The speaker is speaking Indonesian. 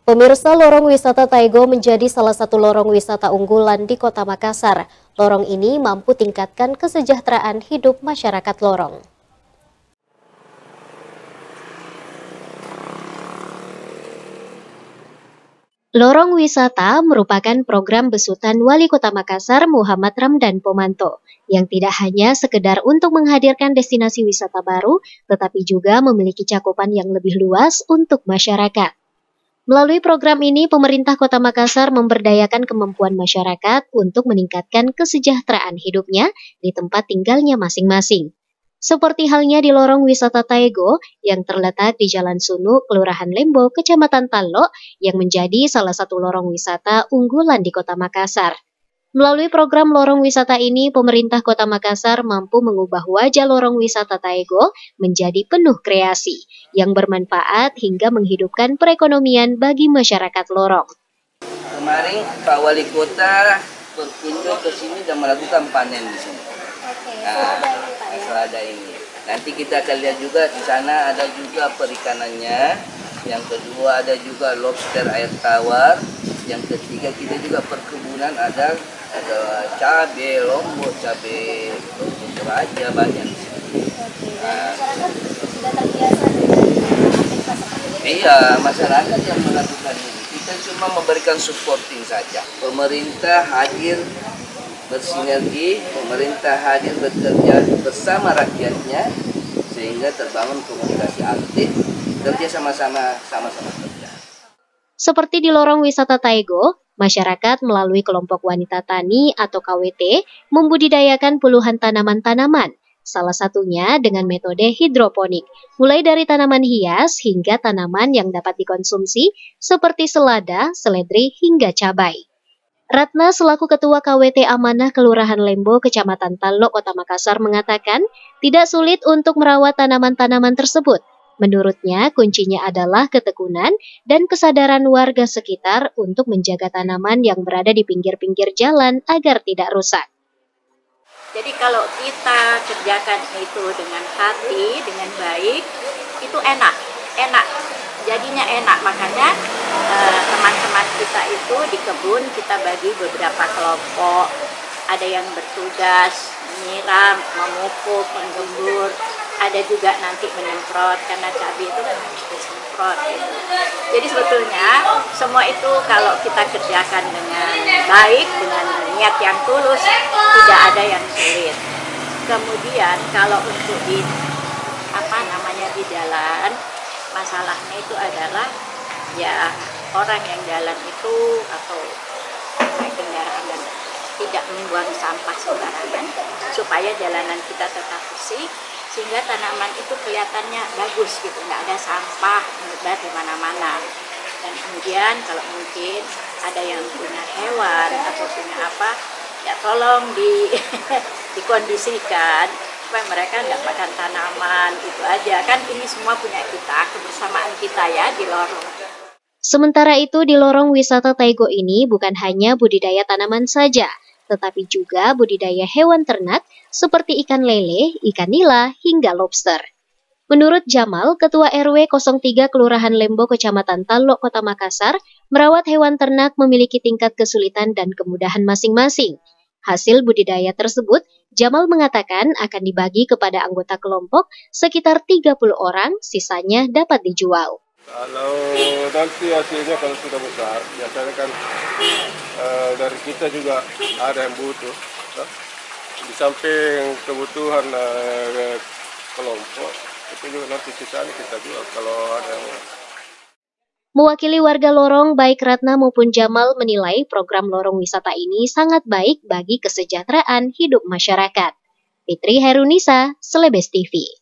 Pemirsa, lorong wisata Taigo menjadi salah satu lorong wisata unggulan di Kota Makassar. Lorong ini mampu tingkatkan kesejahteraan hidup masyarakat lorong. Lorong wisata merupakan program besutan Wali Kota Makassar Muhammad Ramdan Pomanto yang tidak hanya sekedar untuk menghadirkan destinasi wisata baru, tetapi juga memiliki cakupan yang lebih luas untuk masyarakat. Melalui program ini, pemerintah Kota Makassar memberdayakan kemampuan masyarakat untuk meningkatkan kesejahteraan hidupnya di tempat tinggalnya masing-masing. Seperti halnya di lorong wisata Taigo yang terletak di Jalan Sunu, Kelurahan Lembo, Kecamatan Tallo, yang menjadi salah satu lorong wisata unggulan di Kota Makassar. Melalui program lorong wisata ini, pemerintah Kota Makassar mampu mengubah wajah lorong wisata Taigo menjadi penuh kreasi, yang bermanfaat hingga menghidupkan perekonomian bagi masyarakat lorong. Kemarin Pak Wali Kota berkunjung ke sini dan melakukan panen di sini. Selada ini. Nanti kita akan lihat juga di sana ada juga perikanannya. Yang kedua ada juga lobster air tawar. Yang ketiga kita juga perkebunan ada cabai, lombok, cabai lombok raja banyak. Iya, masyarakat yang melakukan ini. Kita cuma memberikan supporting saja. Pemerintah hadir bersinergi, pemerintah hadir bekerja bersama rakyatnya sehingga terbangun komunikasi aktif, kerja sama-sama kerja. Seperti di lorong wisata Taigo, masyarakat melalui kelompok wanita tani atau KWT membudidayakan puluhan tanaman-tanaman, salah satunya dengan metode hidroponik, mulai dari tanaman hias hingga tanaman yang dapat dikonsumsi seperti selada, seledri, hingga cabai. Ratna selaku Ketua KWT Amanah Kelurahan Lembo, Kecamatan Tallo, Kota Makassar mengatakan tidak sulit untuk merawat tanaman-tanaman tersebut. Menurutnya, kuncinya adalah ketekunan dan kesadaran warga sekitar untuk menjaga tanaman yang berada di pinggir-pinggir jalan agar tidak rusak. Jadi kalau kita kerjakan itu dengan hati, dengan baik, itu enak. Jadinya enak, makanya teman-teman kita itu di kebun kita bagi beberapa kelompok. Ada yang bertugas menyiram, memupuk, menggembur, ada juga nanti menyemprot karena cabai itu kan harus disemprot gitu. Jadi sebetulnya semua itu kalau kita kerjakan dengan baik, dengan niat yang tulus, tidak ada yang sulit. Kemudian kalau untuk di di jalan, masalahnya itu adalah ya orang yang jalan itu atau naik kendaraan dan tidak membuang sampah sembarangan supaya jalanan kita tetap bersih sehingga tanaman itu kelihatannya bagus gitu, nggak ada sampah menyebar di mana-mana. Dan kemudian kalau mungkin ada yang punya hewan atau punya apa, ya tolong dikondisikan supaya mereka nggak makan tanaman, itu aja. Kan ini semua punya kita, kebersamaan kita ya di lorong. Sementara itu di lorong wisata Taigo ini bukan hanya budidaya tanaman saja, tetapi juga budidaya hewan ternak seperti ikan lele, ikan nila, hingga lobster. Menurut Jamal, Ketua RW 03 Kelurahan Lembo, Kecamatan Tallo, Kota Makassar, merawat hewan ternak memiliki tingkat kesulitan dan kemudahan masing-masing. Hasil budidaya tersebut, Jamal mengatakan akan dibagi kepada anggota kelompok sekitar 30 orang, sisanya dapat dijual. Kalau nanti hasilnya kalau sudah besar, biasanya kan dari kita juga ada yang butuh. Di samping kebutuhan kelompok, itu juga nanti sisanya kita jual kalau ada yang... Mewakili warga lorong, baik Ratna maupun Jamal menilai program lorong wisata ini sangat baik bagi kesejahteraan hidup masyarakat. Fitri Herunisa, Celebes TV.